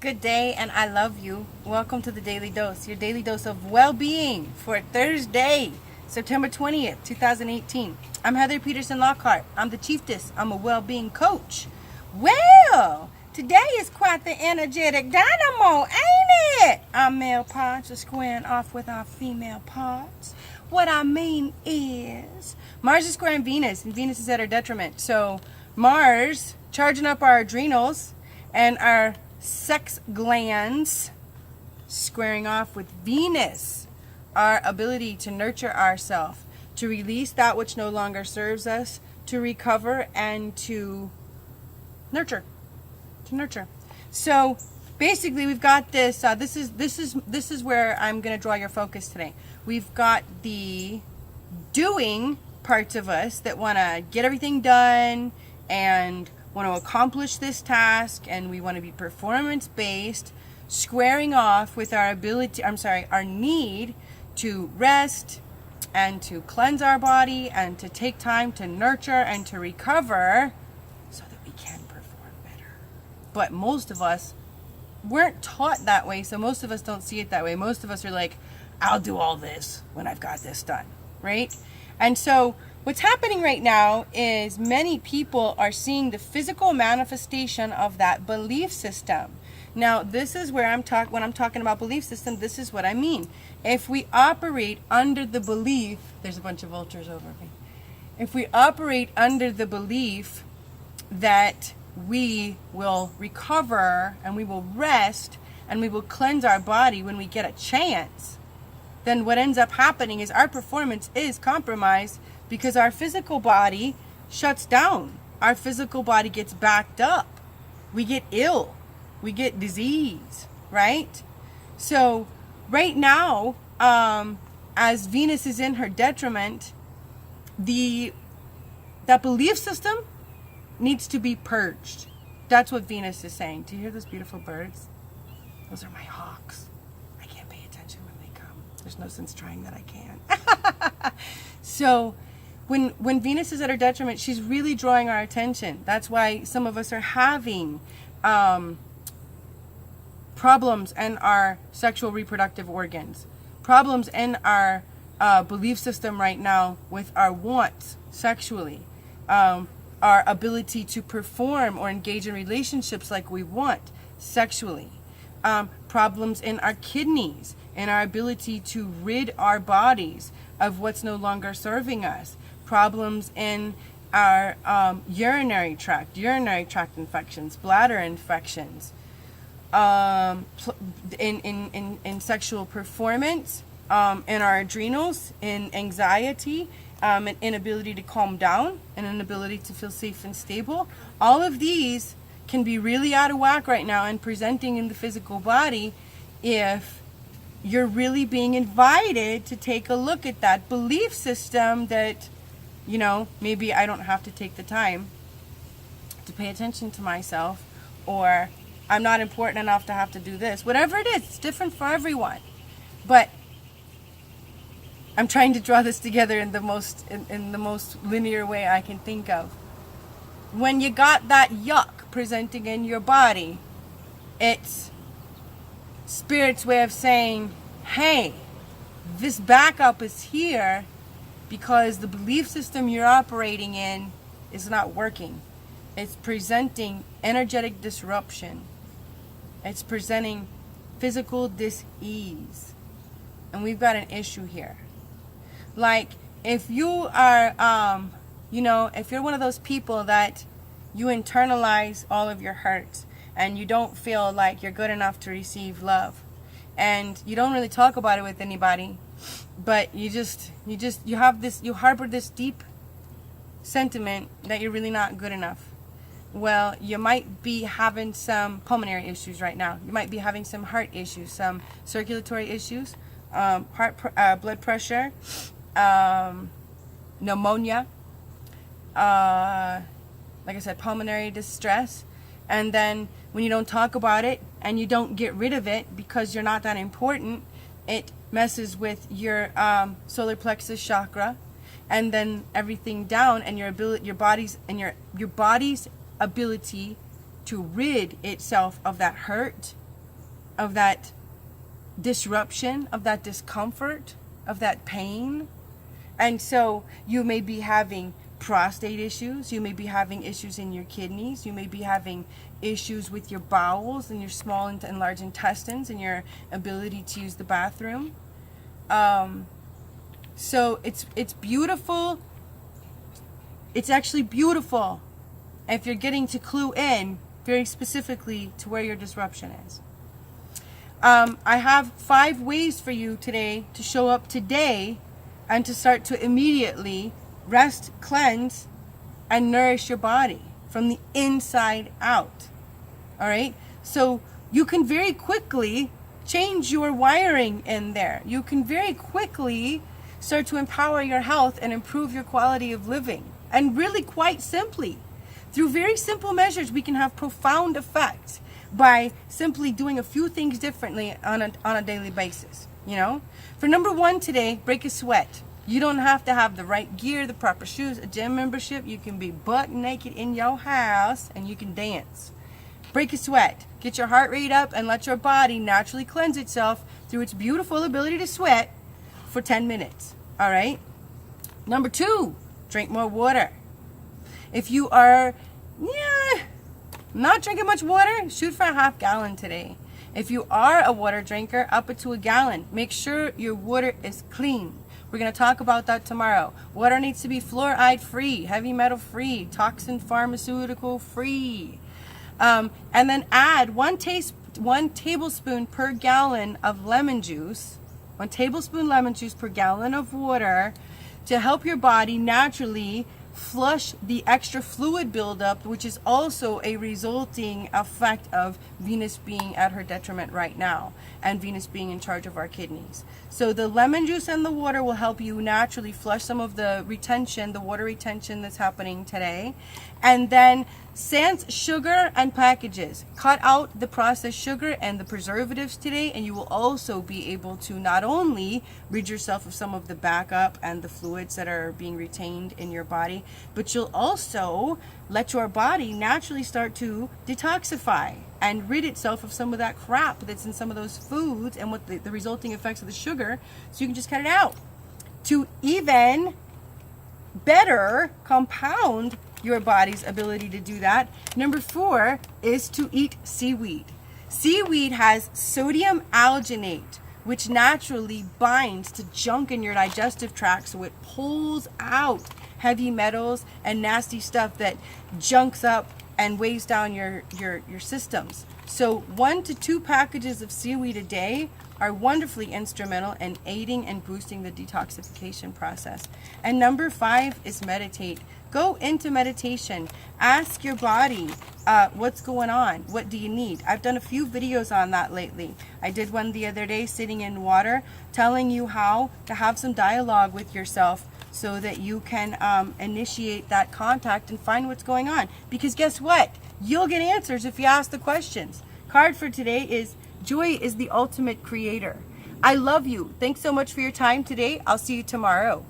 Good day, and I love you. Welcome to the Daily Dose, your daily dose of well-being for Thursday, September 20th, 2018. I'm Heather Peterson Lockhart. I'm the Chieftess. I'm a well-being coach. Well, today is quite the energetic dynamo, ain't it? Our male parts are squaring off with our female parts. What I mean is, Mars is squaring Venus, and Venus is at our detriment. So Mars charging up our adrenals and our sex glands, squaring off with Venus, our ability to nurture ourselves, to release that which no longer serves us, to recover and to nurture. So basically, we've got this. This is where I'm going to draw your focus today. We've got the doing parts of us that want to get everything done and want to accomplish this task, and we want to be performance based, squaring off with our our need to rest and to cleanse our body and to take time to nurture and to recover so that we can perform better. But most of us weren't taught that way, so most of us don't see it that way. Most of us are like, I'll do all this when I've got this done, right? And so what's happening right now is many people are seeing the physical manifestation of that belief system. Now, this is where when I'm talking about belief system, this is what I mean. If we operate under the belief, there's a bunch of vultures over me. If we operate under the belief that we will recover and we will rest and we will cleanse our body when we get a chance, then what ends up happening is our performance is compromised because our physical body shuts down. Our physical body gets backed up. We get ill. We get disease, right? So right now, as Venus is in her detriment, that belief system needs to be purged. That's what Venus is saying. Do you hear those beautiful birds? Those are my hawks. I can't pay attention when they come. There's no sense trying that I can. So when Venus is at her detriment, she's really drawing our attention. That's why some of us are having problems in our sexual reproductive organs, problems in our belief system right now with our wants sexually, our ability to perform or engage in relationships like we want sexually, problems in our kidneys and our ability to rid our bodies of what's no longer serving us, problems in our urinary tract infections, bladder infections, in sexual performance, in our adrenals, in anxiety, an inability to calm down, and an inability to feel safe and stable. All of these can be really out of whack right now and presenting in the physical body if you're really being invited to take a look at that belief system that, maybe I don't have to take the time to pay attention to myself, or I'm not important enough to have to do this. Whatever it is, it's different for everyone. But I'm trying to draw this together in the most linear way I can think of. When you got that yuck presenting in your body, it's Spirit's way of saying, hey, this backup is here because the belief system you're operating in is not working. It's presenting energetic disruption. It's presenting physical dis-ease. And we've got an issue here. Like, if you are, if you're one of those people that you internalize all of your hurts and you don't feel like you're good enough to receive love, and you don't really talk about it with anybody, but you harbor this deep sentiment that you're really not good enough. Well, you might be having some pulmonary issues right now. You might be having some heart issues, some circulatory issues, blood pressure, pneumonia, like I said, pulmonary distress. And then when you don't talk about it and you don't get rid of it because you're not that important, it messes with your solar plexus chakra, and then everything down, and your body's ability to rid itself of that hurt of that disruption, of that discomfort, of that pain. And so you may be having prostate issues, you may be having issues in your kidneys, you may be having issues with your bowels and your small and large intestines and your ability to use the bathroom. So it's beautiful. It's actually beautiful if you're getting to clue in very specifically to where your disruption is. I have 5 ways for you today to show up today and to start to immediately rest, cleanse, and nourish your body from the inside out. All right? So you can very quickly change your wiring in there. You can very quickly start to empower your health and improve your quality of living. And really, quite simply, through very simple measures, we can have profound effects by simply doing a few things differently on a daily basis. You know, for number 1 today, break a sweat. You don't have to have the right gear, the proper shoes, a gym membership. You can be butt naked in your house and you can dance. Break a sweat. Get your heart rate up and let your body naturally cleanse itself through its beautiful ability to sweat for 10 minutes. All right? Number 2, drink more water. If you are not drinking much water, shoot for a half gallon today. If you are a water drinker, up it to a gallon. Make sure your water is clean. We're going to talk about that tomorrow. Water needs to be fluoride free, heavy metal free, toxin pharmaceutical free. And then add 1 tablespoon per gallon of lemon juice, 1 tablespoon lemon juice per gallon of water to help your body naturally flush the extra fluid buildup, which is also a resulting effect of Venus being at her detriment right now and Venus being in charge of our kidneys. So the lemon juice and the water will help you naturally flush some of the retention, the water retention that's happening today. And then sans sugar and packages. Cut out the processed sugar and the preservatives today, and you will also be able to not only rid yourself of some of the backup and the fluids that are being retained in your body, but you'll also let your body naturally start to detoxify and rid itself of some of that crap that's in some of those foods and what the resulting effects of the sugar, so you can just cut it out to even better compound your body's ability to do that. Number 4 is to eat seaweed. Seaweed has sodium alginate, which naturally binds to junk in your digestive tract, so it pulls out heavy metals and nasty stuff that junks up and weighs down your systems. So 1 to 2 packages of seaweed a day are wonderfully instrumental in aiding and boosting the detoxification process. And number 5 is meditate. Go into meditation. Ask your body, what's going on? What do you need? I've done a few videos on that lately. I did one the other day sitting in water, telling you how to have some dialogue with yourself so that you can initiate that contact and find what's going on. Because guess what? You'll get answers if you ask the questions. Card for today is Joy is the ultimate creator. I love you. Thanks so much for your time today. I'll see you tomorrow.